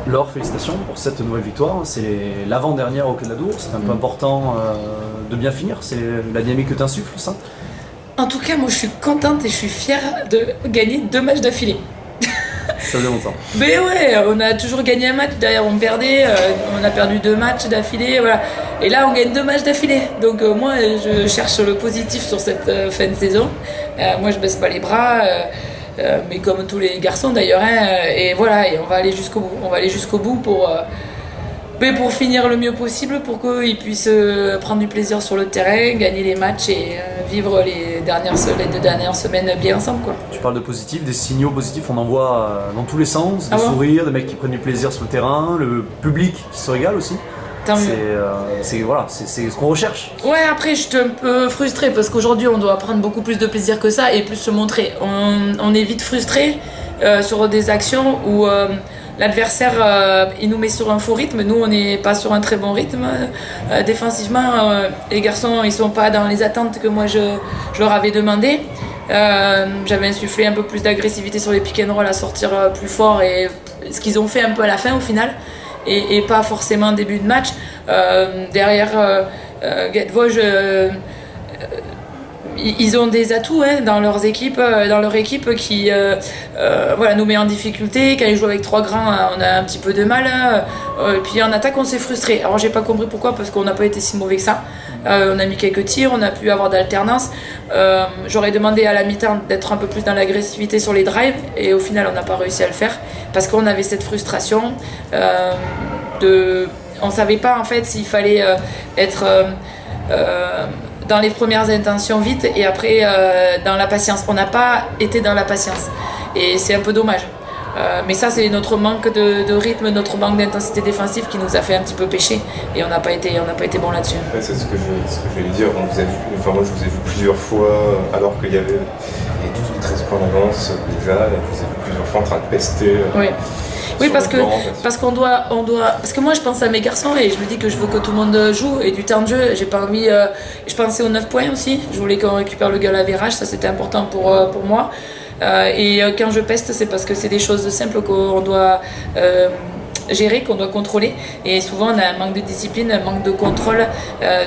Laure, félicitations pour cette nouvelle victoire. C'est l'avant-dernière au Clé de la Dour. C'est un peu important de bien finir. C'est la dynamique que tu insuffles, ça? En tout cas, moi je suis contente et je suis fière de gagner 2 matchs d'affilée. Ça faisait longtemps. Mais ouais, on a toujours gagné un match, derrière on perdait, on a perdu 2 matchs d'affilée, voilà. Et là on gagne 2 matchs d'affilée. Donc moi je cherche le positif sur cette fin de saison. Moi je baisse pas les bras, mais comme tous les garçons d'ailleurs. Et voilà, et on va aller jusqu'au bout. On va aller jusqu'au bout pour finir le mieux possible, pour qu'ils puissent prendre du plaisir sur le terrain, gagner les matchs et vivre les 2 dernières semaines bien ensemble, quoi. Tu parles de positif, des signaux positifs, on en voit dans tous les sens, des sourires, des mecs qui prennent du plaisir sur le terrain, le public qui se régale aussi. C'est ce qu'on recherche. Ouais, après je suis un peu frustrée parce qu'aujourd'hui on doit prendre beaucoup plus de plaisir que ça et plus se montrer. On est vite frustré sur des actions où l'adversaire il nous met sur un faux rythme, nous on n'est pas sur un très bon rythme. Défensivement, les garçons ils sont pas dans les attentes que moi je leur avais demandé. J'avais insufflé un peu plus d'agressivité sur les pick and roll, à sortir plus fort, et ce qu'ils ont fait un peu à la fin au final, et pas forcément début de match. Derrière Guettevauge, ils ont des atouts dans leur équipe qui nous met en difficulté. Quand ils jouent avec 3 grands, on a un petit peu de mal. Et puis en attaque, on s'est frustré. Alors j'ai pas compris pourquoi, parce qu'on n'a pas été si mauvais que ça. On a mis quelques tirs, on a pu avoir d'alternance. J'aurais demandé à la mi-temps d'être un peu plus dans l'agressivité sur les drives, et au final, on n'a pas réussi à le faire parce qu'on avait cette frustration on savait pas en fait s'il fallait être dans les premières intentions vite et après dans la patience. On n'a pas été dans la patience et c'est un peu dommage. Mais ça, c'est notre manque de rythme, notre manque d'intensité défensive qui nous a fait un petit peu pêcher, et on n'a pas été bon là-dessus. Ouais, c'est ce que je voulais dire. Moi, je vous ai vu plusieurs fois alors qu'il y avait 12 ou 13 points d'avance déjà, et je vous ai vu plusieurs fois en train de pester. Oui, parce que moi je pense à mes garçons et je me dis que je veux que tout le monde joue et du temps de jeu. J'ai pas envie. Je pensais aux 9 points aussi. Je voulais qu'on récupère le goal average, ça c'était important pour moi. Et quand je peste, c'est parce que c'est des choses simples qu'on doit gérer, qu'on doit contrôler, et souvent on a un manque de discipline, un manque de contrôle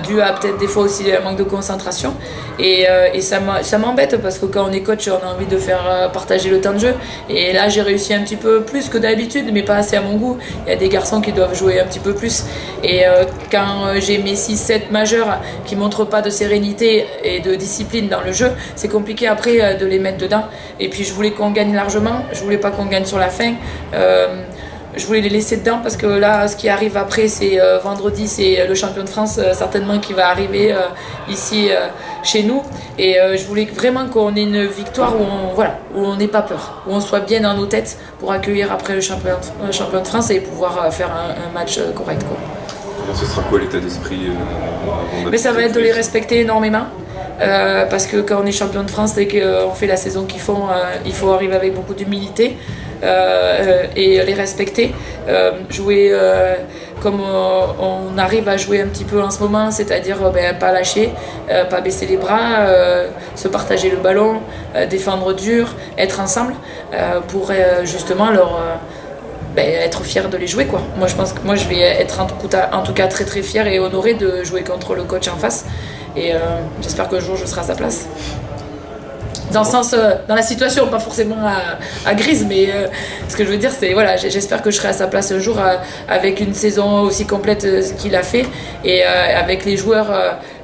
dû à peut-être des fois aussi un manque de concentration, et ça m'embête parce que quand on est coach, on a envie de faire partager le temps de jeu, et là j'ai réussi un petit peu plus que d'habitude, mais pas assez à mon goût. Il y a des garçons qui doivent jouer un petit peu plus, et quand j'ai mes 6-7 majeurs qui montrent pas de sérénité et de discipline dans le jeu, c'est compliqué après de les mettre dedans. Et puis je voulais qu'on gagne largement, je voulais pas qu'on gagne sur la fin. Je voulais les laisser dedans parce que là, ce qui arrive après, c'est vendredi, c'est le champion de France certainement qui va arriver ici chez nous. Et je voulais vraiment qu'on ait une victoire où on n'ait pas peur, où on soit bien dans nos têtes pour accueillir après le champion de France et pouvoir faire un match correct, quoi. Alors, ce sera quoi l'état d'esprit Mais ça va être de les respecter énormément. Parce que quand on est champion de France et qu'on fait la saison qu'ils font, il faut arriver avec beaucoup d'humilité et les respecter, jouer comme on arrive à jouer un petit peu en ce moment, c'est-à-dire pas lâcher, pas baisser les bras, se partager le ballon, défendre dur, être ensemble pour justement être fier de les jouer, quoi. Moi je pense que je vais être en tout cas très très fier et honoré de jouer contre le coach en face, et j'espère qu'un jour je serai à sa place. Dans le sens, dans la situation, pas forcément à Grise, mais ce que je veux dire, c'est j'espère que je serai à sa place un jour avec une saison aussi complète qu'il a fait, et avec les joueurs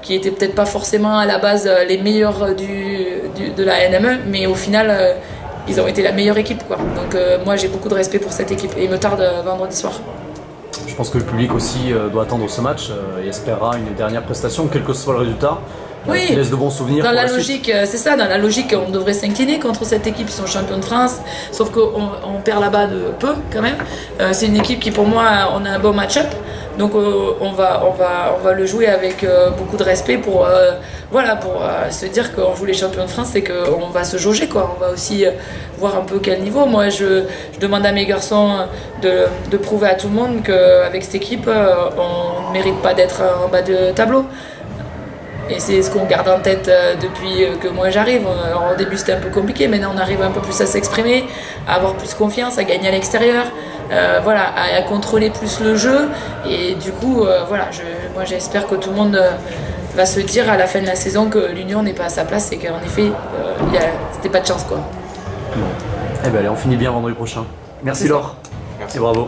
qui étaient peut-être pas forcément à la base les meilleurs de la NME, mais au final ils ont été la meilleure équipe, quoi. Donc moi j'ai beaucoup de respect pour cette équipe et il me tarde vendredi soir. Je pense que le public aussi doit attendre ce match et espérera une dernière prestation, quel que soit le résultat. Oui, qui laisse de bons souvenirs. Dans la logique, c'est ça, dans la logique, on devrait s'incliner contre cette équipe, ils sont champions de France, sauf qu'on perd là-bas de peu quand même. C'est une équipe qui, pour moi, on a un bon match-up, donc on va le jouer avec beaucoup de respect pour se dire qu'on joue les champions de France et qu'on va se jauger, quoi. On va aussi voir un peu quel niveau. Moi, je demande à mes garçons de prouver à tout le monde qu'avec cette équipe, on ne mérite pas d'être en bas de tableau. Et c'est ce qu'on garde en tête depuis que moi j'arrive. Alors, au début c'était un peu compliqué, maintenant on arrive un peu plus à s'exprimer, à avoir plus confiance, à gagner à l'extérieur, voilà, à contrôler plus le jeu. Et du coup, voilà, moi j'espère que tout le monde va se dire à la fin de la saison que l'Union n'est pas à sa place et qu'en effet, c'était pas de chance, quoi. Bon. Eh ben allez, on finit bien vendredi prochain. Merci Laure. Merci. Et bravo.